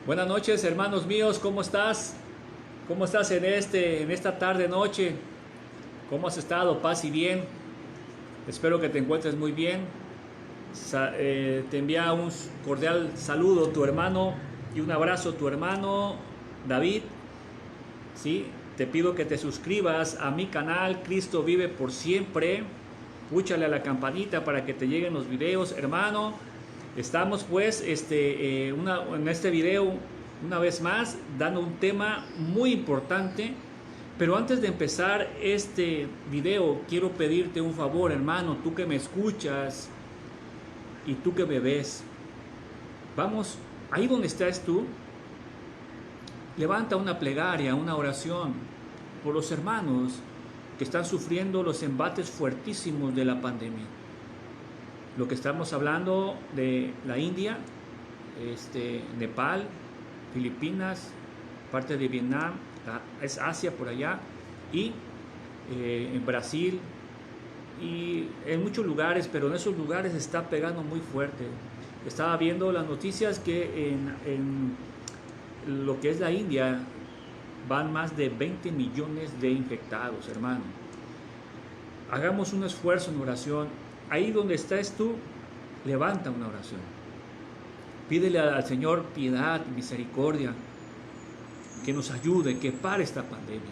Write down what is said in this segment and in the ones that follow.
Buenas noches, hermanos míos, ¿cómo estás? ¿Cómo estás en esta tarde noche? ¿Cómo has estado? Paz y bien. Espero que te encuentres muy bien. Te envía un cordial saludo tu hermano y un abrazo tu hermano David. ¿Sí? Te pido que te suscribas a mi canal Cristo Vive por Siempre. Púchale a la campanita para que te lleguen los videos, hermano. Estamos pues en este video una vez más dando un tema muy importante, pero antes de empezar este video quiero pedirte un favor, hermano, tú que me escuchas y tú que me ves. Vamos, ahí donde estás tú, levanta una plegaria, una oración por los hermanos que están sufriendo los embates fuertísimos de la pandemia. Lo que estamos hablando de la India, Nepal, Filipinas, parte de Vietnam, es Asia por allá, y en Brasil, y en muchos lugares, pero en esos lugares está pegando muy fuerte. Estaba viendo las noticias que en lo que es la India van más de 20 millones de infectados, hermano. Hagamos un esfuerzo en oración. Ahí donde estás tú, levanta una oración. Pídele al Señor piedad, misericordia, que nos ayude, que pare esta pandemia,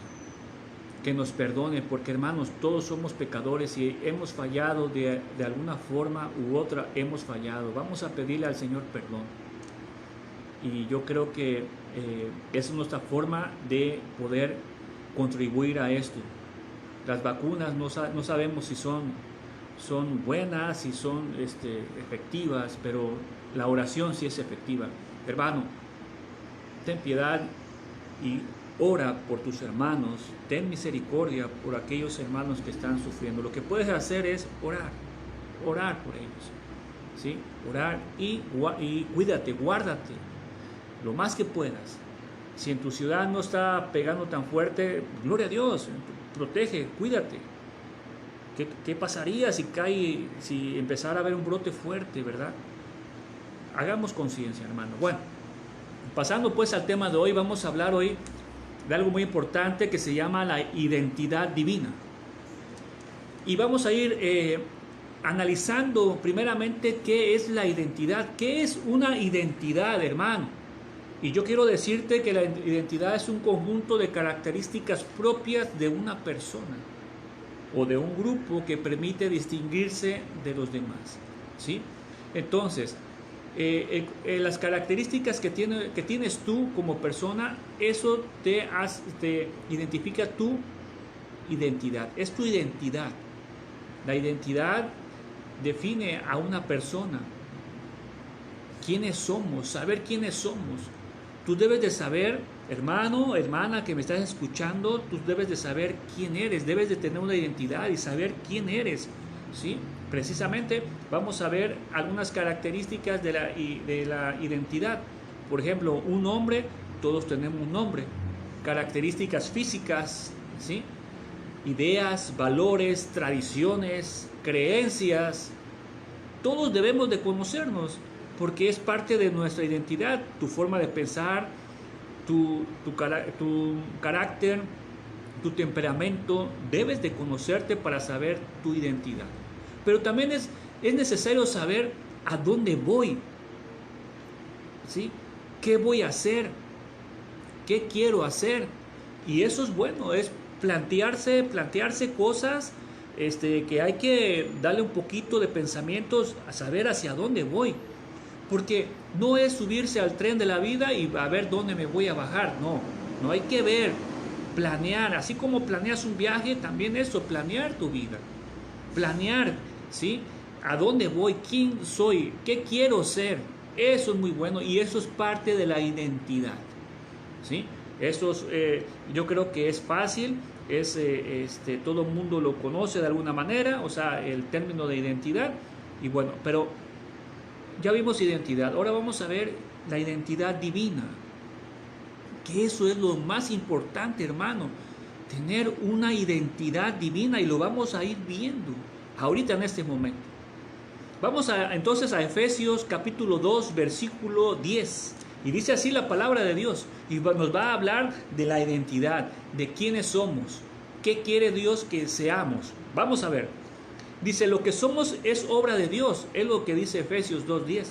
que nos perdone, porque hermanos, todos somos pecadores y hemos fallado de alguna forma u otra, hemos fallado. Vamos a pedirle al Señor perdón. Y yo creo que esa es nuestra forma de poder contribuir a esto. Las vacunas no sabemos si son buenas, si son efectivas, pero la oración sí es efectiva. Hermano, ten piedad y ora por tus hermanos, ten misericordia por aquellos hermanos que están sufriendo. Lo que puedes hacer es orar por ellos, ¿sí? Orar y cuídate, guárdate lo más que puedas. Si en tu ciudad no está pegando tan fuerte, gloria a Dios, protege, cuídate. ¿Qué pasaría si empezara a haber un brote fuerte, verdad? Hagamos conciencia, hermano. Bueno, pasando pues al tema de hoy, vamos a hablar hoy de algo muy importante que se llama la identidad divina. Y vamos a ir analizando primeramente qué es la identidad. ¿Qué es una identidad, hermano? Y yo quiero decirte que la identidad es un conjunto de características propias de una persona o de un grupo que permite distinguirse de los demás, ¿sí? Entonces, las características que tienes tú como persona, eso te identifica tu identidad, es tu identidad. La identidad define a una persona. ¿Quiénes somos? Saber quiénes somos. Tú debes de saber, hermano, hermana que me estás escuchando, tú debes de saber quién eres, debes de tener una identidad y saber quién eres, ¿sí? Precisamente vamos a ver algunas características de la identidad. Por ejemplo, un nombre, todos tenemos un nombre. Características físicas, ¿sí? Ideas, valores, tradiciones, creencias. Todos debemos de conocernos, porque es parte de nuestra identidad, tu forma de pensar, tu carácter, tu temperamento. Debes de conocerte para saber tu identidad. Pero también es necesario saber a dónde voy, ¿sí? ¿Qué voy a hacer? ¿Qué quiero hacer? Y eso es bueno, es plantearse cosas que hay que darle un poquito de pensamientos a saber hacia dónde voy. Porque no es subirse al tren de la vida y a ver dónde me voy a bajar. No hay que ver, planear. Así como planeas un viaje, también eso, planear tu vida. Planear, ¿sí? ¿A dónde voy? ¿Quién soy? ¿Qué quiero ser? Eso es muy bueno y eso es parte de la identidad, ¿sí? Eso yo creo que es fácil, todo el mundo lo conoce de alguna manera, o sea, el término de identidad. Y bueno, pero ya vimos identidad, ahora vamos a ver la identidad divina, que eso es lo más importante, hermano, tener una identidad divina, y lo vamos a ir viendo ahorita en este momento. Vamos entonces a Efesios capítulo 2, versículo 10, Y dice así la palabra de Dios. Y nos va a hablar de la identidad, de quiénes somos, qué quiere Dios que seamos. Vamos a ver. Dice, lo que somos es obra de Dios. Es lo que dice Efesios 2:10.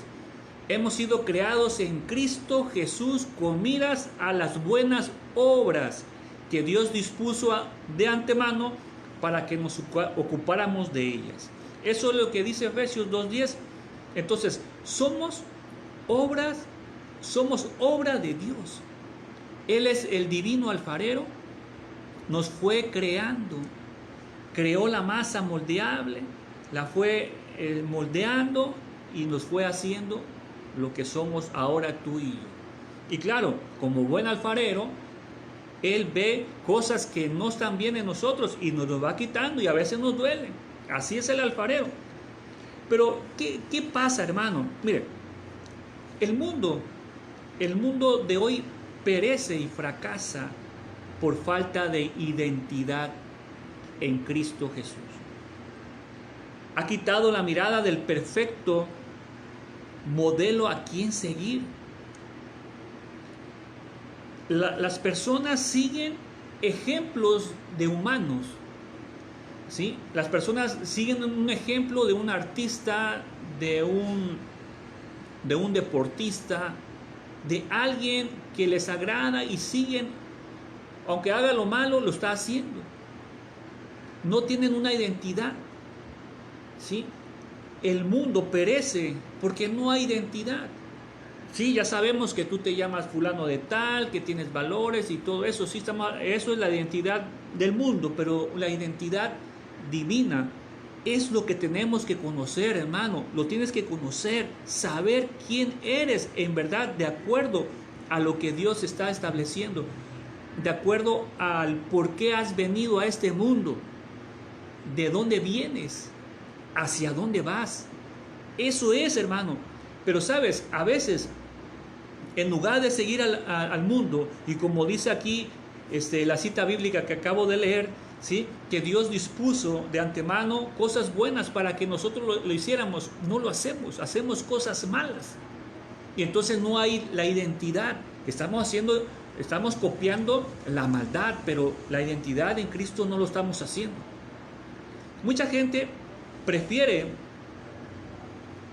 Hemos sido creados en Cristo Jesús con miras a las buenas obras que Dios dispuso de antemano para que nos ocupáramos de ellas. Eso es lo que dice Efesios 2:10. Entonces, somos obra de Dios. Él es el divino alfarero, nos fue creando, creó la masa moldeable, la fue moldeando y nos fue haciendo lo que somos ahora tú y yo. Y claro, como buen alfarero, Él ve cosas que no están bien en nosotros y nos lo va quitando y a veces nos duele. Así es el alfarero. Pero, ¿qué pasa, hermano? Mire, el mundo de hoy perece y fracasa por falta de identidad en Cristo Jesús. Ha quitado la mirada del perfecto modelo a quien seguir. Las personas siguen ejemplos de humanos, ¿sí? Las personas siguen un ejemplo de un artista, de un deportista, de alguien que les agrada y siguen, aunque haga lo malo, lo está haciendo. No tienen una identidad, ¿sí? El mundo perece porque no hay identidad. Sí, ya sabemos que tú te llamas fulano de tal, que tienes valores y todo eso. Sí, eso es la identidad del mundo, pero la identidad divina es lo que tenemos que conocer, hermano. Lo tienes que conocer, saber quién eres en verdad, de acuerdo a lo que Dios está estableciendo, de acuerdo al por qué has venido a este mundo, de dónde vienes, hacia dónde vas. Eso es, hermano. Pero sabes, a veces, en lugar de seguir al mundo, y como dice aquí la cita bíblica que acabo de leer, ¿sí?, que Dios dispuso de antemano cosas buenas para que nosotros lo hiciéramos, no lo hacemos, hacemos cosas malas. Y entonces no hay la identidad. Estamos copiando la maldad, pero la identidad en Cristo no lo estamos haciendo. Mucha gente prefiere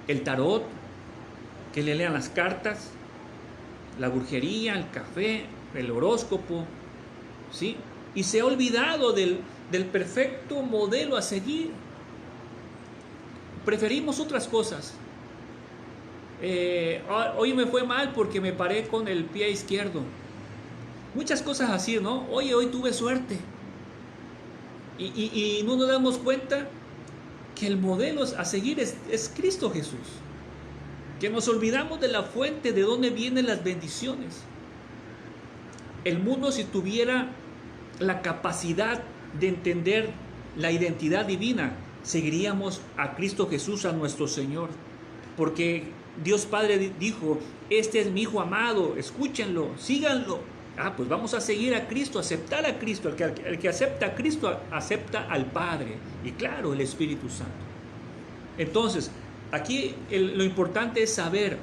el tarot, que le lean las cartas, la brujería, el café, el horóscopo, ¿sí? Y se ha olvidado del perfecto modelo a seguir. Preferimos otras cosas. Hoy me fue mal porque me paré con el pie izquierdo. Muchas cosas así, ¿no? Oye, hoy tuve suerte. Y no nos damos cuenta que el modelo a seguir es Cristo Jesús. Que nos olvidamos de la fuente de donde vienen las bendiciones. El mundo, si tuviera la capacidad de entender la identidad divina, seguiríamos a Cristo Jesús, a nuestro Señor. Porque Dios Padre dijo, este es mi Hijo amado, escúchenlo, síganlo. Pues vamos a seguir a Cristo, aceptar a Cristo. El que acepta a Cristo, acepta al Padre. Y claro, el Espíritu Santo. Entonces, aquí lo importante es saber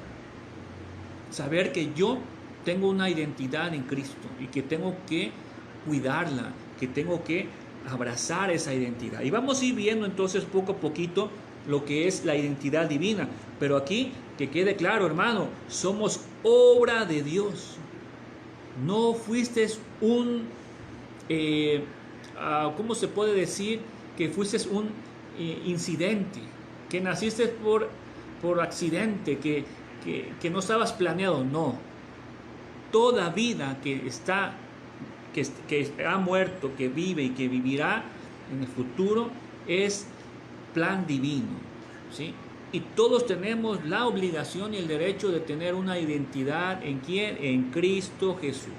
que yo tengo una identidad en Cristo y que tengo que cuidarla, que tengo que abrazar esa identidad. Y vamos a ir viendo entonces poco a poquito lo que es la identidad divina. Pero aquí, que quede claro, hermano, somos obra de Dios. No fuiste ¿cómo se puede decir? Que fuiste un incidente, que naciste por accidente, que no estabas planeado. No. Toda vida que ha muerto, que vive y que vivirá en el futuro es plan divino, ¿sí? Y todos tenemos la obligación y el derecho de tener una identidad ¿en quién? En Cristo Jesús.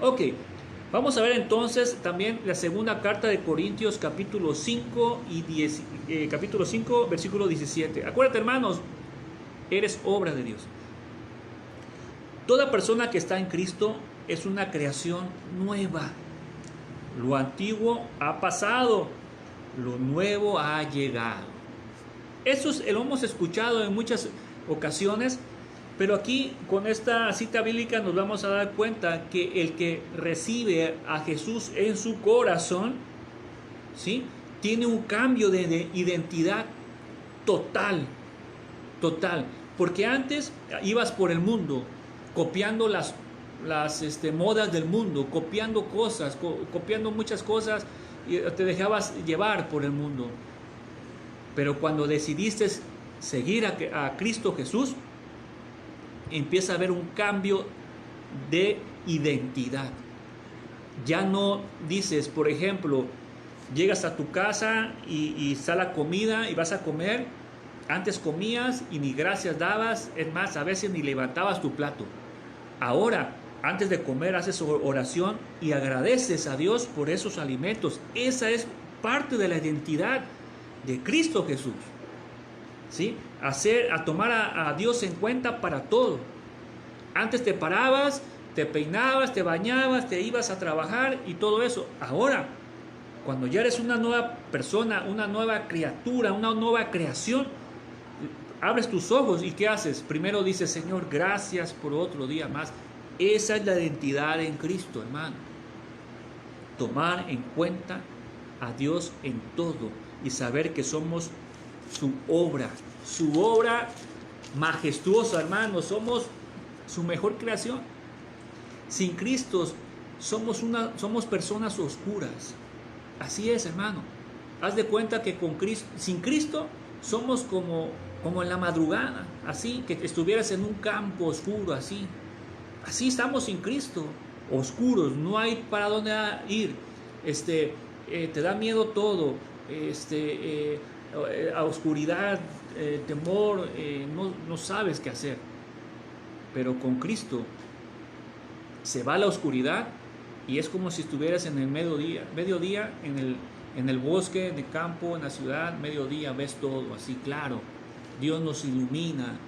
Ok, vamos a ver entonces también la segunda carta de Corintios, capítulo 5, capítulo 5, versículo 17. Acuérdate, hermanos, eres obra de Dios. Toda persona que está en Cristo es una creación nueva. Lo antiguo ha pasado, lo nuevo ha llegado. Eso lo hemos escuchado en muchas ocasiones, Pero aquí, con esta cita bíblica, nos vamos a dar cuenta que el que recibe a Jesús en su corazón, ¿sí?, tiene un cambio de identidad total, total. Porque antes ibas por el mundo, copiando las modas del mundo, copiando cosas, copiando muchas cosas, y te dejabas llevar por el mundo. Pero cuando decidiste seguir a Cristo Jesús, empieza a haber un cambio de identidad. Ya no dices, por ejemplo, llegas a tu casa y está la comida y vas a comer. Antes comías y ni gracias dabas, es más, a veces ni levantabas tu plato. Ahora, antes de comer, haces oración y agradeces a Dios por esos alimentos. Esa es parte de la identidad de Cristo Jesús, ¿sí? A tomar a Dios en cuenta para todo. Antes te parabas, te peinabas, te bañabas, te ibas a trabajar y todo eso. Ahora, cuando ya eres una nueva persona, una nueva criatura, una nueva creación, abres tus ojos y ¿qué haces? Primero dices, Señor, gracias por otro día más. Esa es la identidad en Cristo, hermano. Tomar en cuenta a Dios en todo y saber que somos su obra majestuosa, hermano. Somos su mejor creación. Sin Cristo somos personas oscuras. Así es, hermano. Haz de cuenta que sin Cristo somos como en la madrugada, así, que estuvieras en un campo oscuro, así. Así estamos sin Cristo, oscuros, no hay para dónde ir. Te da miedo todo, a oscuridad, temor, no sabes qué hacer. Pero con Cristo se va la oscuridad y es como si estuvieras en el mediodía en el bosque, en el campo, en la ciudad, mediodía, ves todo así claro. Dios nos ilumina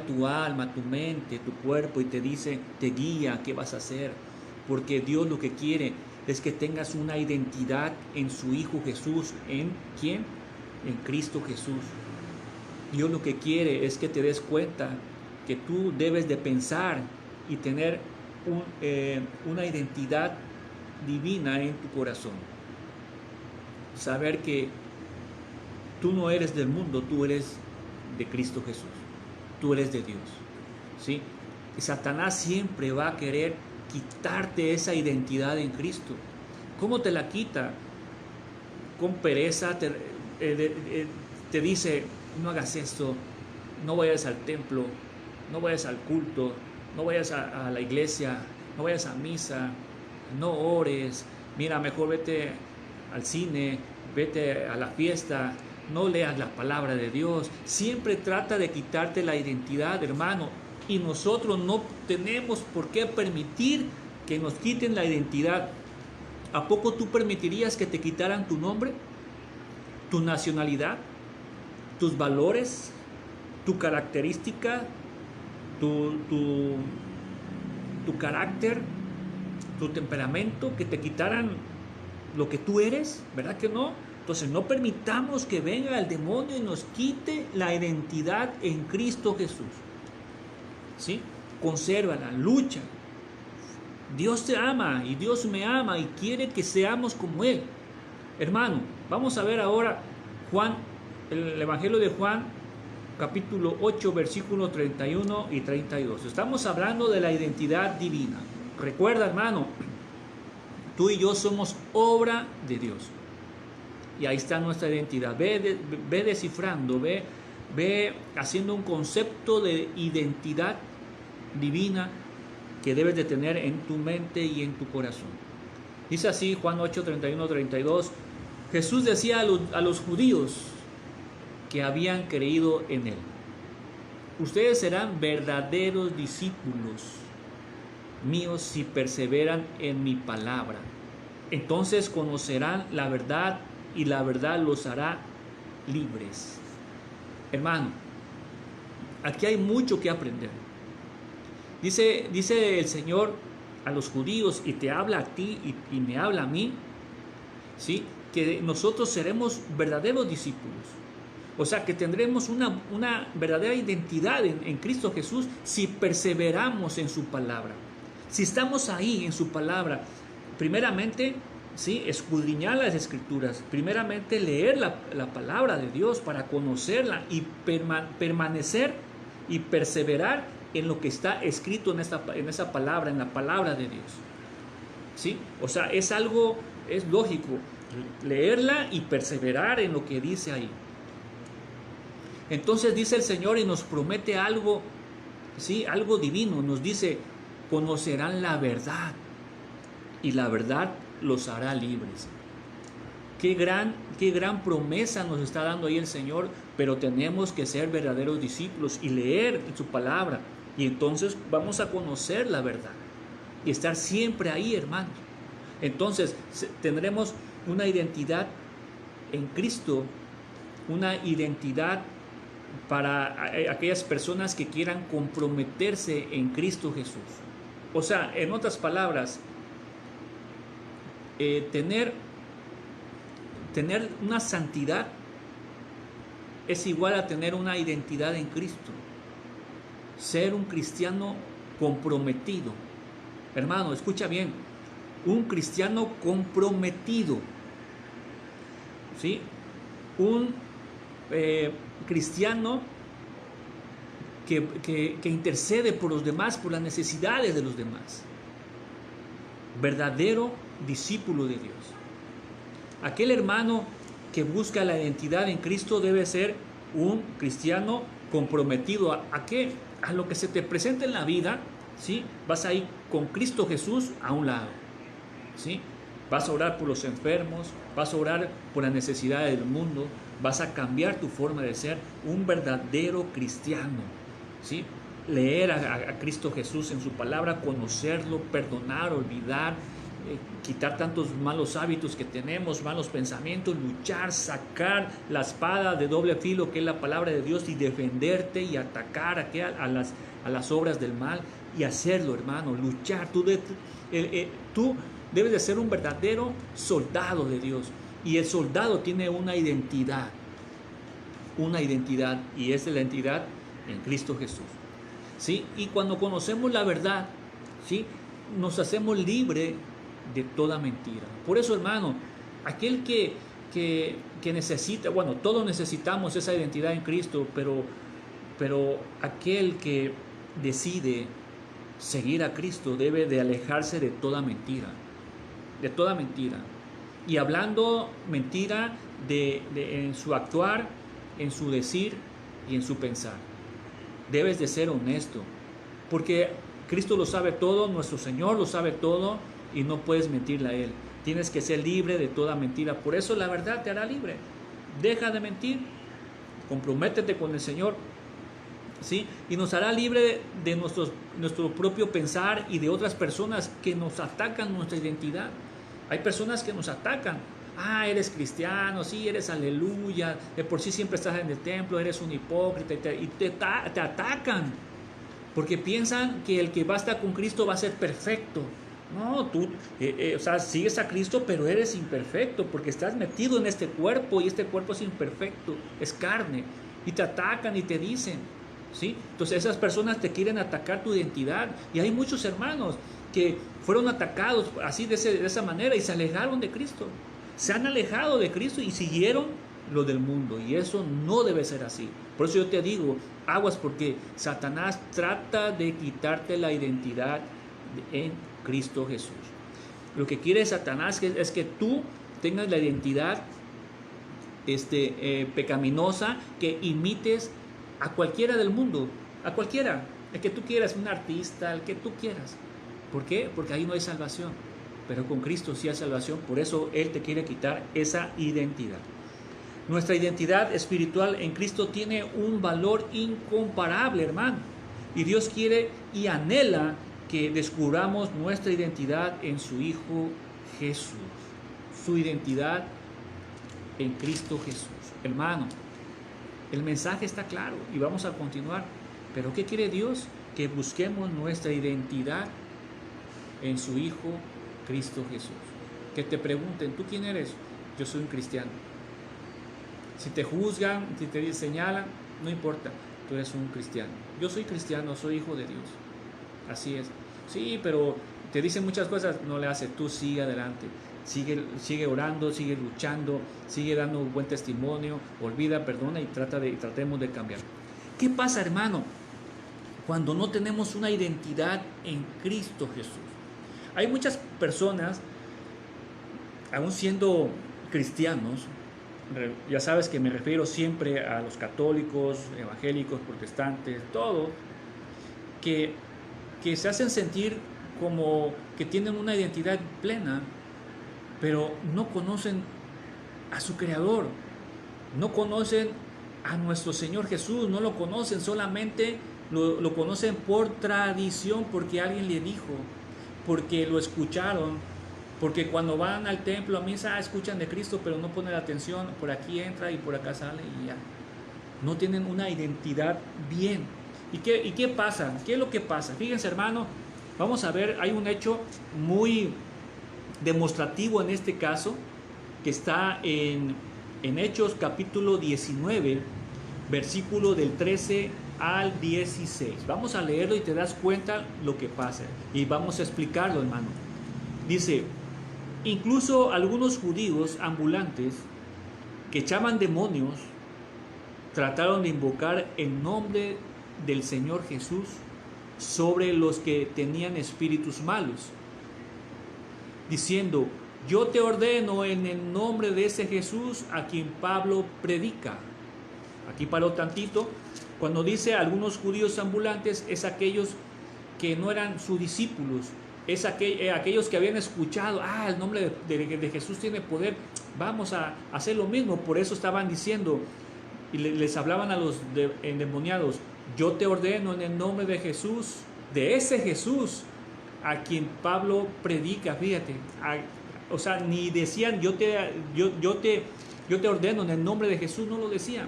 tu alma, tu mente, tu cuerpo y te dice, te guía, qué vas a hacer. Porque Dios lo que quiere es que tengas una identidad en su Hijo Jesús. ¿En quién? En Cristo Jesús. Dios lo que quiere es que te des cuenta que tú debes de pensar y tener una identidad divina en tu corazón. Saber que tú no eres del mundo, tú eres de Cristo Jesús. Tú eres de Dios, ¿sí? Y Satanás siempre va a querer quitarte esa identidad en Cristo. ¿Cómo te la quita? Con pereza te dice, no hagas esto, no vayas al templo, no vayas al culto, no vayas a la iglesia, no vayas a misa, no ores, mira, mejor vete al cine, vete a la fiesta, no leas la palabra de Dios. Siempre trata de quitarte la identidad, hermano, y nosotros no tenemos por qué permitir que nos quiten la identidad. ¿A poco tú permitirías que te quitaran tu nombre, tu nacionalidad, tus valores, tu característica, tu carácter, tu temperamento, que te quitaran lo que tú eres? ¿Verdad que no? Entonces no permitamos que venga el demonio y nos quite la identidad en Cristo Jesús, ¿sí? Consérvala, lucha. Dios te ama y Dios me ama y quiere que seamos como Él. Hermano, vamos a ver ahora el Evangelio de Juan, capítulo 8, versículos 31 y 32. Estamos hablando de la identidad divina. Recuerda, hermano, tú y yo somos obra de Dios. Y ahí está nuestra identidad. Ve descifrando, ve haciendo un concepto de identidad divina que debes de tener en tu mente y en tu corazón. Dice así Juan 8, 31, 32. Jesús decía a los judíos que habían creído en Él: ustedes serán verdaderos discípulos míos si perseveran en mi palabra. Entonces conocerán la verdad y la verdad los hará libres. Hermano, aquí hay mucho que aprender. Dice el Señor a los judíos, y te habla a ti y me habla a mí, ¿sí?, que nosotros seremos verdaderos discípulos. O sea que tendremos una verdadera identidad en Cristo Jesús si perseveramos en su palabra. Si estamos ahí en su palabra, primeramente, ¿sí?, escudriñar las Escrituras, primeramente leer la palabra de Dios para conocerla y permanecer y perseverar en lo que está escrito en esa palabra, en la palabra de Dios. ¿Sí? O sea, es lógico leerla y perseverar en lo que dice ahí. Entonces dice el Señor y nos promete algo, ¿sí?, algo divino. Nos dice: conocerán la verdad y la verdad los hará libres. Qué gran promesa nos está dando ahí el Señor, pero tenemos que ser verdaderos discípulos y leer su palabra, y entonces vamos a conocer la verdad y estar siempre ahí, hermanos. Entonces tendremos una identidad en Cristo, una identidad para aquellas personas que quieran comprometerse en Cristo Jesús. O sea, en otras palabras, tener una santidad es igual a tener una identidad en Cristo. Ser un cristiano comprometido. Hermano, escucha bien, un cristiano comprometido, ¿sí? Un cristiano que intercede por los demás, por las necesidades de los demás. Verdadero discípulo de Dios. Aquel hermano que busca la identidad en Cristo debe ser un cristiano comprometido. ¿A qué? A lo que se te presenta en la vida, ¿sí? Vas a ir con Cristo Jesús a un lado, ¿sí? Vas a orar por los enfermos, vas a orar por las necesidades del mundo, vas a cambiar tu forma de ser, un verdadero cristiano, ¿sí? Leer a Cristo Jesús en su palabra, conocerlo, perdonar, olvidar, quitar tantos malos hábitos que tenemos, malos pensamientos, luchar, sacar la espada de doble filo que es la palabra de Dios y defenderte y atacar a las obras del mal y hacerlo, hermano, luchar. Tú debes de ser un verdadero soldado de Dios, y el soldado tiene una identidad, y esa es la identidad en Cristo Jesús, ¿sí? Y cuando conocemos la verdad, ¿sí?, nos hacemos libres de toda mentira. Por eso, hermano, aquel que necesita, bueno, todos necesitamos esa identidad en Cristo, pero aquel que decide seguir a Cristo debe de alejarse de toda mentira, y hablando mentira en su actuar, en su decir y en su pensar. Debes de ser honesto, porque Cristo lo sabe todo, nuestro Señor lo sabe todo, y no puedes mentirle a Él. Tienes que ser libre de toda mentira. Por eso la verdad te hará libre. Deja de mentir, comprométete con el Señor, ¿sí? Y nos hará libre de nuestro propio pensar y de otras personas que nos atacan nuestra identidad. Hay personas que nos atacan. Ah, eres cristiano, sí, eres aleluya, de por sí siempre estás en el templo, eres un hipócrita, y te atacan, porque piensan que el que va a estar con Cristo va a ser perfecto. No, tú, o sea, sigues a Cristo, pero eres imperfecto, porque estás metido en este cuerpo, y este cuerpo es imperfecto, es carne, y te atacan y te dicen, ¿sí? Entonces esas personas te quieren atacar tu identidad, y hay muchos hermanos que fueron atacados así de esa manera y se alejaron de Cristo. Se han alejado de Cristo y siguieron lo del mundo, y eso no debe ser así. Por eso yo te digo, aguas, porque Satanás trata de quitarte la identidad en Cristo Jesús. Lo que quiere Satanás es que tú tengas la identidad pecaminosa, que imites a cualquiera del mundo, a cualquiera, el que tú quieras, un artista, el que tú quieras. ¿Por qué? Porque ahí no hay salvación, pero con Cristo sí hay salvación. Por eso Él te quiere quitar esa identidad. Nuestra identidad espiritual en Cristo tiene un valor incomparable, hermano, y Dios quiere y anhela que descubramos nuestra identidad en su Hijo Jesús, su identidad en Cristo Jesús. Hermano, el mensaje está claro y vamos a continuar, pero ¿qué quiere Dios? Que busquemos nuestra identidad en su Hijo Cristo Jesús. Que te pregunten, ¿tú quién eres? Yo soy un cristiano. Si te juzgan, si te señalan, no importa, tú eres un cristiano. Yo soy cristiano, soy hijo de Dios. Así es. Sí, pero te dicen muchas cosas, no le hace, tú sigue adelante. Sigue orando, sigue luchando, sigue dando un buen testimonio, olvida, perdona y tratemos de cambiar. ¿Qué pasa, hermano, cuando no tenemos una identidad en Cristo Jesús? Hay muchas personas, aún siendo cristianos, ya sabes que me refiero siempre a los católicos, evangélicos, protestantes, todo, que se hacen sentir como que tienen una identidad plena, pero no conocen a su Creador, no conocen a nuestro Señor Jesús, no lo conocen, solamente lo conocen por tradición, porque alguien le dijo, porque lo escucharon, porque cuando van al templo a misa escuchan de Cristo, pero no ponen atención, por aquí entra y por acá sale y ya. No tienen una identidad bien. ¿Y qué pasa? ¿Qué es lo que pasa? Fíjense, hermano, vamos a ver, hay un hecho muy demostrativo en este caso, que está en Hechos capítulo 19, versículo del 13 al 16. Vamos a leerlo y te das cuenta lo que pasa. Y vamos a explicarlo, hermano. Dice, incluso algunos judíos ambulantes que echaban demonios trataron de invocar el nombre del Señor Jesús sobre los que tenían espíritus malos, diciendo, yo te ordeno en el nombre de ese Jesús a quien Pablo predica. Aquí paró tantito. Cuando dice algunos judíos ambulantes, es aquellos que no eran sus discípulos, es aquellos que habían escuchado, el nombre de Jesús tiene poder, vamos a hacer lo mismo. Por eso estaban diciendo, y les hablaban a los endemoniados, yo te ordeno en el nombre de Jesús, de ese Jesús a quien Pablo predica. Fíjate, o sea, ni decían yo te ordeno en el nombre de Jesús, no lo decían.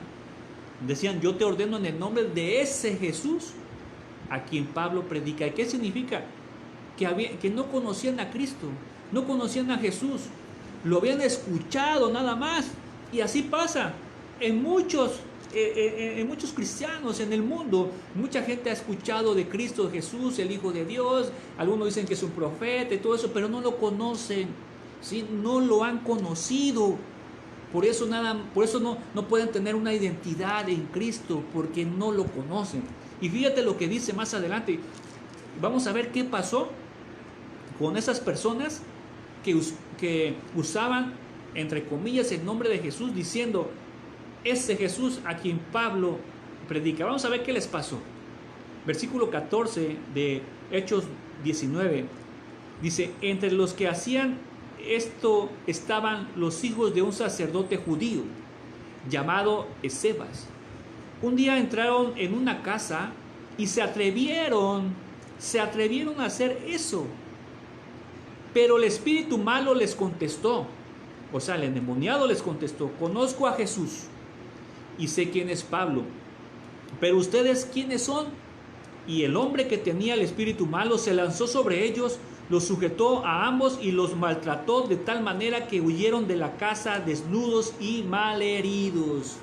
Decían yo te ordeno en el nombre de ese Jesús a quien Pablo predica. ¿Y qué significa? Que no conocían a Cristo, no conocían a Jesús, lo habían escuchado nada más. Y así pasa en muchos cristianos en el mundo. Mucha gente ha escuchado de Cristo Jesús, el Hijo de Dios. Algunos dicen que es un profeta y todo eso, pero no lo conocen, ¿sí? No lo han conocido. Por eso no pueden tener una identidad en Cristo, porque no lo conocen. Y fíjate lo que dice más adelante. Vamos a ver qué pasó con esas personas que usaban, entre comillas, el nombre de Jesús, diciendo, ese Jesús a quien Pablo predica. Vamos a ver qué les pasó. Versículo 14 de Hechos 19. Dice, entre los que hacían esto estaban los hijos de un sacerdote judío llamado Escevas. Un día entraron en una casa y se atrevieron a hacer eso. Pero el espíritu malo les contestó, o sea, el endemoniado les contestó, conozco a Jesús y sé quién es Pablo, pero ustedes ¿quiénes son? Y el hombre que tenía el espíritu malo se lanzó sobre ellos, los sujetó a ambos y los maltrató de tal manera que huyeron de la casa desnudos y malheridos.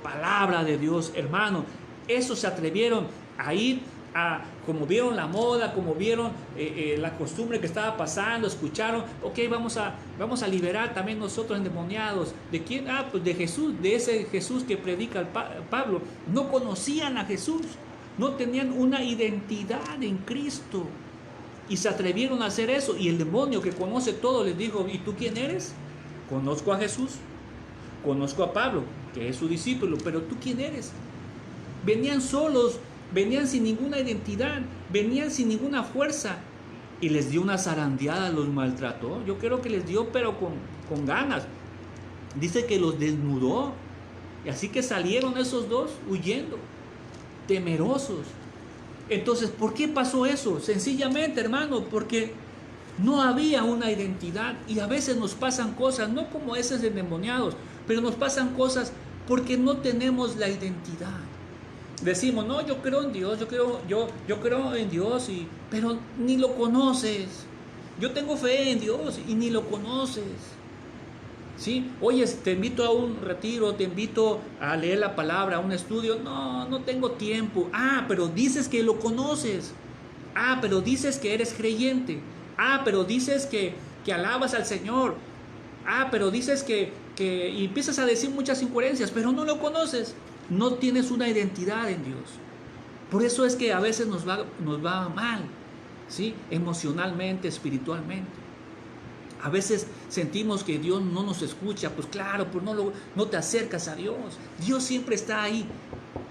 Palabra de Dios, hermano. Esos se atrevieron a ir como vieron la moda, como vieron la costumbre que estaba pasando, escucharon, ok, vamos a liberar también nosotros endemoniados. ¿De quién? Pues de Jesús, de ese Jesús que predica Pablo. No conocían a Jesús, no tenían una identidad en Cristo y se atrevieron a hacer eso. Y el demonio, que conoce todo, les dijo, ¿y tú quién eres? Conozco a Jesús, conozco a Pablo, que es su discípulo, pero ¿tú quién eres? Venían solos, venían sin ninguna identidad, venían sin ninguna fuerza, y les dio una zarandeada, los maltrató. Yo creo que les dio, pero con ganas. Dice que los desnudó, y así que salieron esos dos huyendo, temerosos. Entonces, ¿por qué pasó eso? Sencillamente, hermano, porque no había una identidad. Y a veces nos pasan cosas, no como esos endemoniados, pero nos pasan cosas porque no tenemos la identidad. Decimos, no, yo creo en Dios, yo creo en Dios, pero ni lo conoces. Yo tengo fe en Dios y ni lo conoces. ¿Sí? Oye, te invito a un retiro, te invito a leer la palabra, a un estudio. No, no tengo tiempo. Ah, pero dices que lo conoces. Ah, pero dices que eres creyente. Ah, pero dices que alabas al Señor. Ah, pero dices y empiezas a decir muchas incoherencias, pero no lo conoces. No tienes una identidad en Dios. Por eso es que a veces nos va mal, ¿sí? Emocionalmente, espiritualmente. A veces sentimos que Dios no nos escucha, pues claro, pues no te acercas a Dios. Dios siempre está ahí,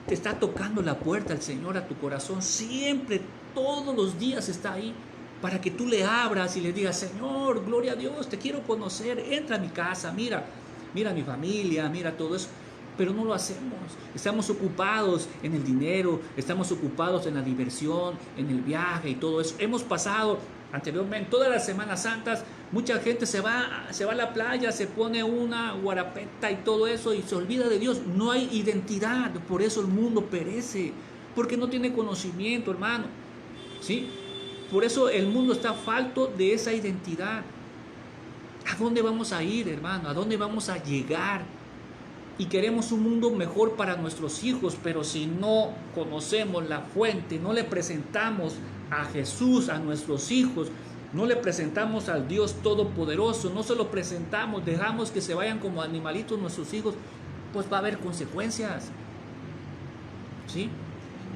te está tocando la puerta el Señor a tu corazón, siempre, todos los días está ahí, para que tú le abras y le digas, Señor, gloria a Dios, te quiero conocer, entra a mi casa, mira mi familia, mira todo eso. Pero no lo hacemos, estamos ocupados en el dinero, estamos ocupados en la diversión, en el viaje y todo eso. Hemos pasado anteriormente, todas las Semanas Santas, mucha gente se va a la playa, se pone una guarapeta y todo eso y se olvida de Dios. No hay identidad, por eso el mundo perece, porque no tiene conocimiento, hermano, ¿sí? Por eso el mundo está falto de esa identidad. ¿A dónde vamos a ir, hermano? ¿A dónde vamos a llegar? Y queremos un mundo mejor para nuestros hijos, pero si no conocemos la fuente, no le presentamos a Jesús a nuestros hijos, no le presentamos al Dios Todopoderoso, no se lo presentamos, dejamos que se vayan como animalitos nuestros hijos, pues va a haber consecuencias, ¿sí?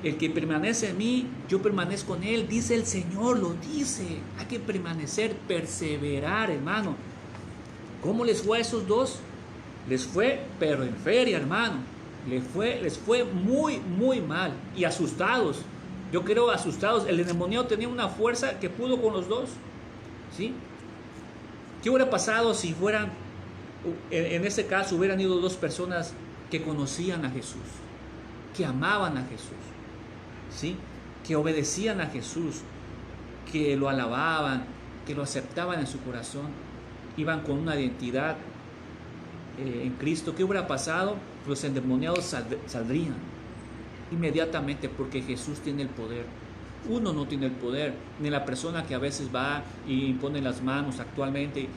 El que permanece en mí, yo permanezco en él, dice el Señor, lo dice. Hay que permanecer, perseverar, hermano. ¿Cómo les fue a esos dos? Les fue, pero en feria, hermano. Les fue muy, muy mal. Y asustados. Yo creo asustados. El endemoniado tenía una fuerza que pudo con los dos. ¿Sí? ¿Qué hubiera pasado si fueran, en ese caso, hubieran ido dos personas que conocían a Jesús, que amaban a Jesús, ¿sí? Que obedecían a Jesús, que lo alababan, que lo aceptaban en su corazón, iban con una identidad en Cristo? ¿Qué hubiera pasado? Los endemoniados saldrían inmediatamente, porque Jesús tiene el poder. Uno no tiene el poder, ni la persona que a veces va y impone las manos actualmente,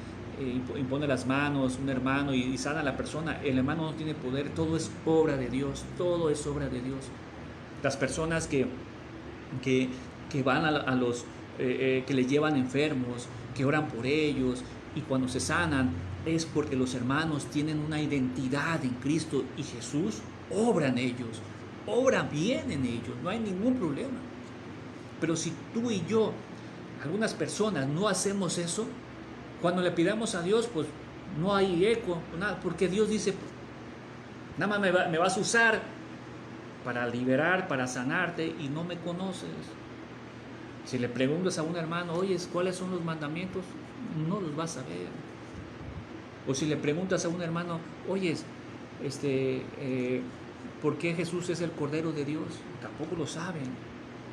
impone las manos, un hermano, y sana a la persona. El hermano no tiene poder, todo es obra de Dios, todo es obra de Dios. Las personas que van a los que le llevan enfermos, que oran por ellos, y cuando se sanan es porque los hermanos tienen una identidad en Cristo y Jesús obra en ellos, obra bien en ellos, no hay ningún problema. Pero si tú y yo, algunas personas, no hacemos eso, cuando le pidamos a Dios, pues no hay eco, nada, porque Dios dice, nada más me vas a usar para liberar, para sanarte, y no me conoces. Si le preguntas a un hermano, oye, ¿cuáles son los mandamientos? No los vas a ver. O si le preguntas a un hermano, oye, ¿por qué Jesús es el Cordero de Dios? Tampoco lo saben.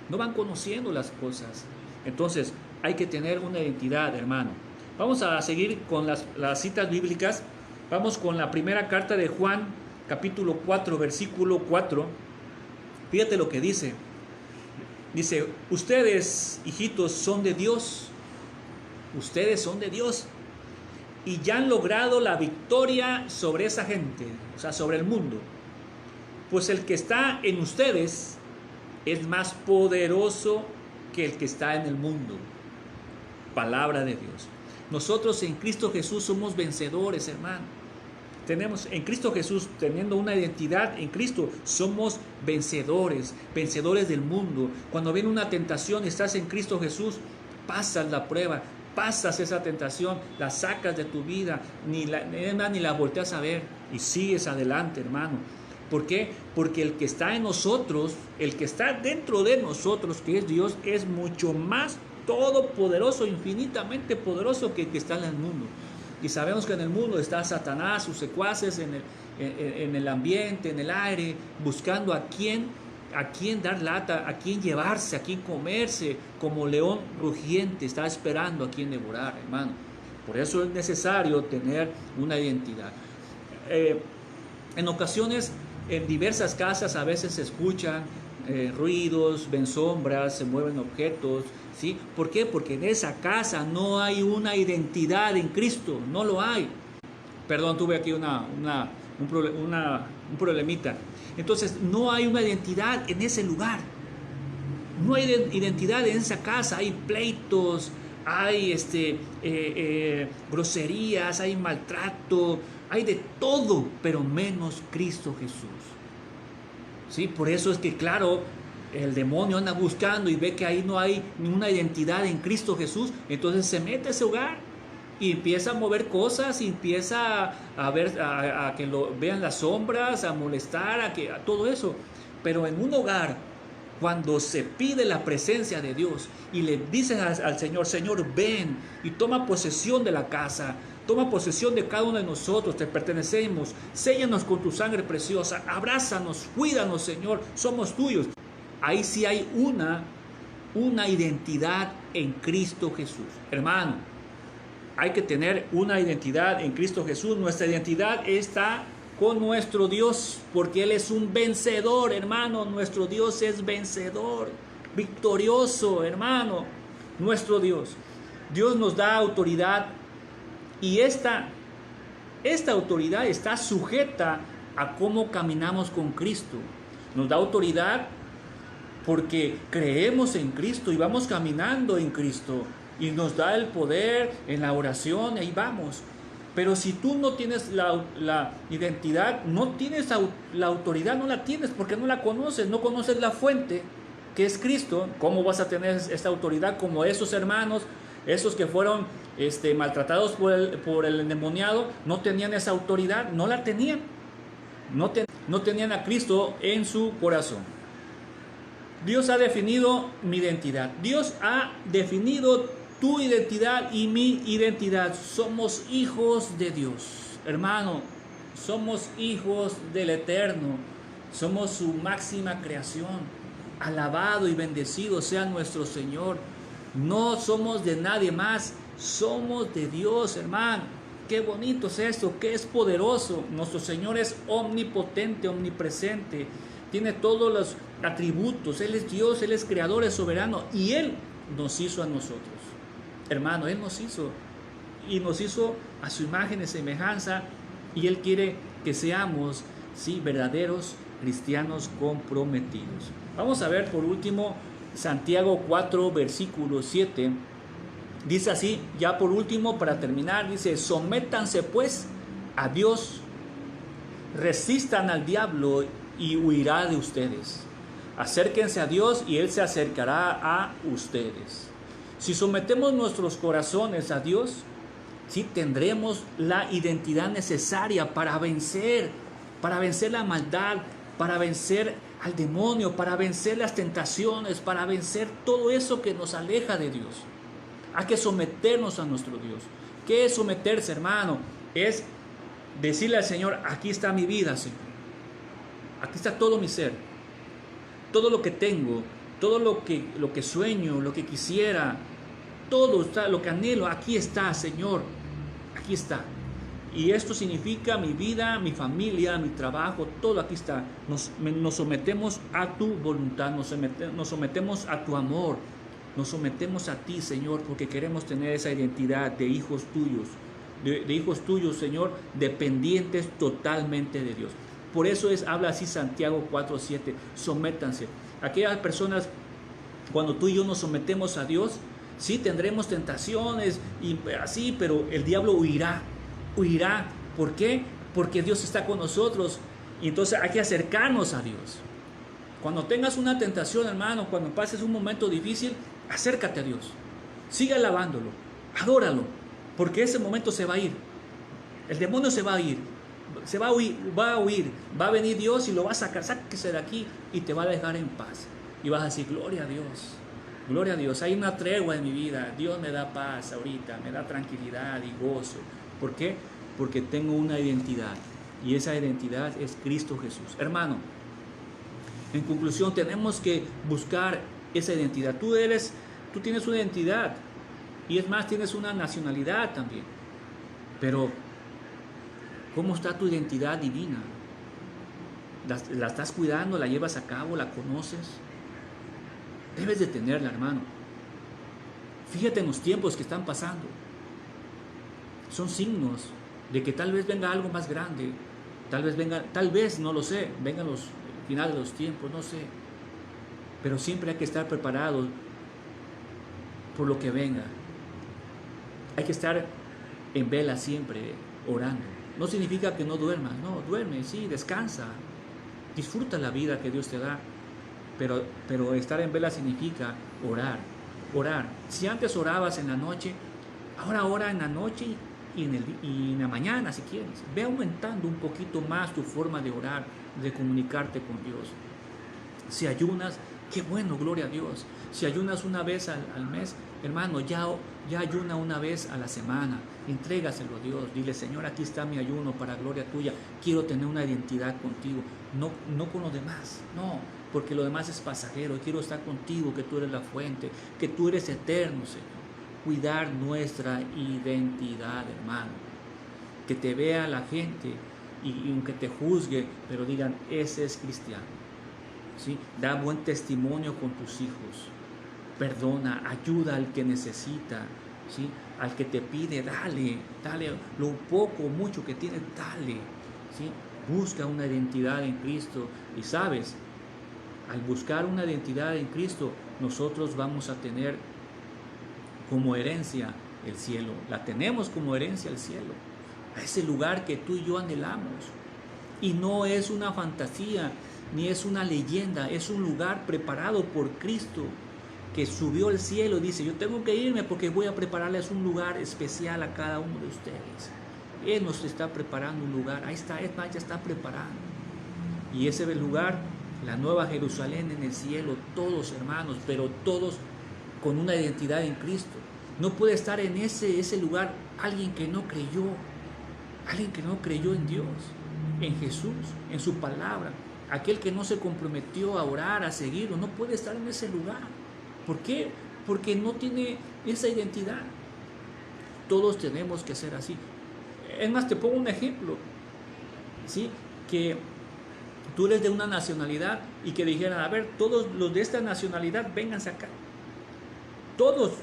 No van conociendo las cosas. Entonces, hay que tener una identidad, hermano. Vamos a seguir con las citas bíblicas. Vamos con la primera carta de Juan, capítulo 4, versículo 4. Fíjate lo que dice. Dice, ustedes, hijitos, son de Dios. Ustedes son de Dios. Y ya han logrado la victoria sobre esa gente, o sea, sobre el mundo. Pues el que está en ustedes es más poderoso que el que está en el mundo. Palabra de Dios. Nosotros en Cristo Jesús somos vencedores, hermano. Tenemos en Cristo Jesús, teniendo una identidad en Cristo, somos vencedores, vencedores del mundo. Cuando viene una tentación y estás en Cristo Jesús, pasas la prueba, pasas esa tentación, la sacas de tu vida, ni la volteas a ver y sigues adelante, hermano. ¿Por qué? Porque el que está en nosotros, el que está dentro de nosotros, que es Dios, es mucho más todopoderoso, infinitamente poderoso que el que está en el mundo. Y sabemos que en el mundo está Satanás, sus secuaces, en el ambiente, en el aire, buscando a quién dar lata, a quién llevarse, a quién comerse, como león rugiente, está esperando a quién devorar, hermano. Por eso es necesario tener una identidad. En ocasiones, en diversas casas a veces se escuchan ruidos, ven sombras, se mueven objetos, ¿sí? ¿Por qué? Porque en esa casa no hay una identidad en Cristo, no lo hay. Perdón, tuve aquí un problemita. Entonces, no hay una identidad en ese lugar. No hay identidad en esa casa. Hay pleitos, hay groserías, hay maltrato, hay de todo, pero menos Cristo Jesús. ¿Sí? Por eso es que, claro, el demonio anda buscando y ve que ahí no hay ninguna identidad en Cristo Jesús. Entonces se mete a ese hogar y empieza a mover cosas, y empieza a ver, a que lo vean las sombras, a molestar, a todo eso. Pero en un hogar, cuando se pide la presencia de Dios y le dicen al Señor, Señor, ven y toma posesión de la casa, toma posesión de cada uno de nosotros, te pertenecemos, séllanos con tu sangre preciosa, abrázanos, cuídanos, Señor, somos tuyos. Ahí sí hay una identidad en Cristo Jesús. Hermano, hay que tener una identidad en Cristo Jesús. Nuestra identidad está con nuestro Dios, porque Él es un vencedor, hermano. Nuestro Dios es vencedor, victorioso, hermano. Nuestro Dios. Dios nos da autoridad, y esta autoridad está sujeta a cómo caminamos con Cristo. Nos da autoridad porque creemos en Cristo y vamos caminando en Cristo, y nos da el poder en la oración, y ahí vamos. Pero si tú no tienes la identidad, no tienes la autoridad, no la tienes porque no la conoces, no conoces la fuente que es Cristo. ¿Cómo vas a tener esta autoridad como esos hermanos, esos que fueron maltratados por el endemoniado? No tenían esa autoridad, no la tenían, no tenían a Cristo en su corazón. Dios ha definido mi identidad, Dios ha definido tu identidad y mi identidad. Somos hijos de Dios, hermano. Somos hijos del Eterno. Somos su máxima creación. Alabado y bendecido sea nuestro Señor. No somos de nadie más. Somos de Dios, hermano. Qué bonito es esto, qué es poderoso. Nuestro Señor es omnipotente, omnipresente. Tiene todos los atributos. Él es Dios, Él es creador, es soberano. Y Él nos hizo a nosotros. Hermano, Él nos hizo, y nos hizo a su imagen y semejanza, y Él quiere que seamos, sí, verdaderos cristianos comprometidos. Vamos a ver por último Santiago 4, versículo 7. Dice así, ya por último, para terminar, dice: sométanse pues a Dios, resistan al diablo y huirá de ustedes. Acérquense a Dios y Él se acercará a ustedes. Si sometemos nuestros corazones a Dios, sí tendremos la identidad necesaria para vencer la maldad, para vencer al demonio, para vencer las tentaciones, para vencer todo eso que nos aleja de Dios. Hay que someternos a nuestro Dios. ¿Qué es someterse, hermano? Es decirle al Señor: aquí está mi vida, Señor. Aquí está todo mi ser, todo lo que tengo, todo lo que sueño, lo que quisiera, todo está, lo que anhelo, aquí está, Señor, aquí está. Y esto significa mi vida, mi familia, mi trabajo, todo aquí está. Nos sometemos a tu voluntad, nos sometemos a tu amor, nos sometemos a ti, Señor, porque queremos tener esa identidad de hijos tuyos, de hijos tuyos, Señor, dependientes totalmente de Dios. Por eso habla así Santiago 4:7, sométanse. Aquellas personas, cuando tú y yo nos sometemos a Dios, sí tendremos tentaciones y así, pero el diablo huirá. ¿Por qué? Porque Dios está con nosotros, y entonces hay que acercarnos a Dios. Cuando tengas una tentación, hermano, cuando pases un momento difícil, acércate a Dios. Sigue alabándolo, adóralo, porque ese momento se va a ir. El demonio se va a ir. Va a huir, va a venir Dios y lo va a sacar, sáquese de aquí, y te va a dejar en paz. Y vas a decir: gloria a Dios, hay una tregua en mi vida, Dios me da paz ahorita, me da tranquilidad y gozo. ¿Por qué? Porque tengo una identidad, y esa identidad es Cristo Jesús. Hermano, en conclusión, tenemos que buscar esa identidad. Tú tienes una identidad, y es más, tienes una nacionalidad también, pero ¿cómo está tu identidad divina? ¿La estás cuidando? ¿La llevas a cabo? ¿La conoces? Debes de tenerla, hermano. Fíjate en los tiempos que están pasando. Son signos de que tal vez venga algo más grande, tal vez, no lo sé, vengan los finales de los tiempos, no sé, pero siempre hay que estar preparado por lo que venga. Hay que estar en vela siempre, orando. No significa que no duermas, no, duerme, sí, descansa, disfruta la vida que Dios te da, pero estar en vela significa orar. Si antes orabas en la noche, ahora ora en la noche y en la mañana si quieres. Ve aumentando un poquito más tu forma de orar, de comunicarte con Dios. Si ayunas, qué bueno, gloria a Dios. Si ayunas una vez al mes, hermano, ya ayuna una vez a la semana. Entrégaselo a Dios. Dile, Señor, aquí está mi ayuno para gloria tuya. Quiero tener una identidad contigo. No con lo demás, no, porque lo demás es pasajero. Quiero estar contigo, que tú eres la fuente, que tú eres eterno, Señor. Cuidar nuestra identidad, hermano. Que te vea la gente y aunque te juzgue, pero digan, ese es cristiano. ¿Sí? Da buen testimonio con tus hijos. Perdona, ayuda al que necesita, ¿sí? Al que te pide, dale lo poco o mucho que tienes, dale, ¿sí? Busca una identidad en Cristo y sabes, al buscar una identidad en Cristo, nosotros vamos a tener como herencia el cielo. La tenemos como herencia el cielo, a ese lugar que tú y yo anhelamos. Y no es una fantasía, ni es una leyenda, es un lugar preparado por Cristo, que subió al cielo y dice, yo tengo que irme porque voy a prepararles un lugar especial a cada uno de ustedes. Él nos está preparando un lugar, ahí está, Él ya está preparando. Y ese lugar, la nueva Jerusalén en el cielo, todos hermanos, pero todos con una identidad en Cristo. No puede estar en ese lugar alguien que no creyó en Dios, en Jesús, en su palabra. Aquel que no se comprometió a orar, a seguirlo, no puede estar en ese lugar. ¿Por qué? Porque no tiene esa identidad. Todos tenemos que ser así. Es más, te pongo un ejemplo, ¿sí? Que tú eres de una nacionalidad y que dijeran, a ver, todos los de esta nacionalidad, vénganse acá. Todos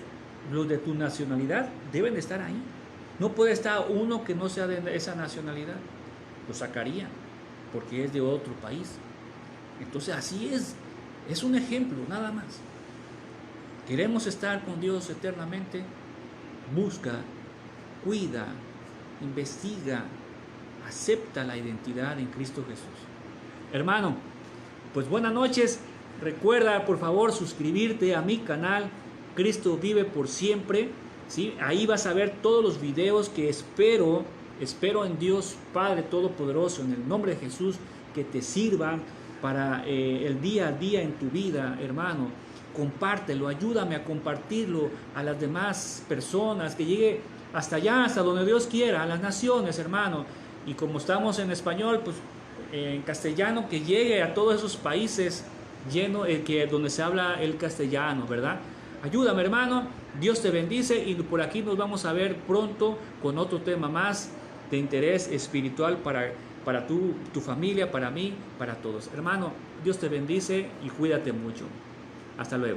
los de tu nacionalidad deben estar ahí. No puede estar uno que no sea de esa nacionalidad. Lo sacarían porque es de otro país. Entonces así es un ejemplo, nada más. Queremos estar con Dios eternamente. Busca, cuida, investiga, acepta la identidad en Cristo Jesús. Hermano, pues buenas noches. Recuerda, por favor, suscribirte a mi canal Cristo Vive por Siempre, ¿sí? Ahí vas a ver todos los videos que espero en Dios Padre Todopoderoso, en el nombre de Jesús, que te sirvan para el día a día en tu vida, hermano. Compártelo, ayúdame a compartirlo a las demás personas, que llegue hasta allá, hasta donde Dios quiera, a las naciones, hermano. Y como estamos en español, pues en castellano, que llegue a todos esos países donde se habla el castellano, ¿verdad? Ayúdame, hermano. Dios te bendice y por aquí nos vamos a ver pronto con otro tema más de interés espiritual para tu familia, para mí, para todos. Hermano, Dios te bendice y cuídate mucho. Hasta luego.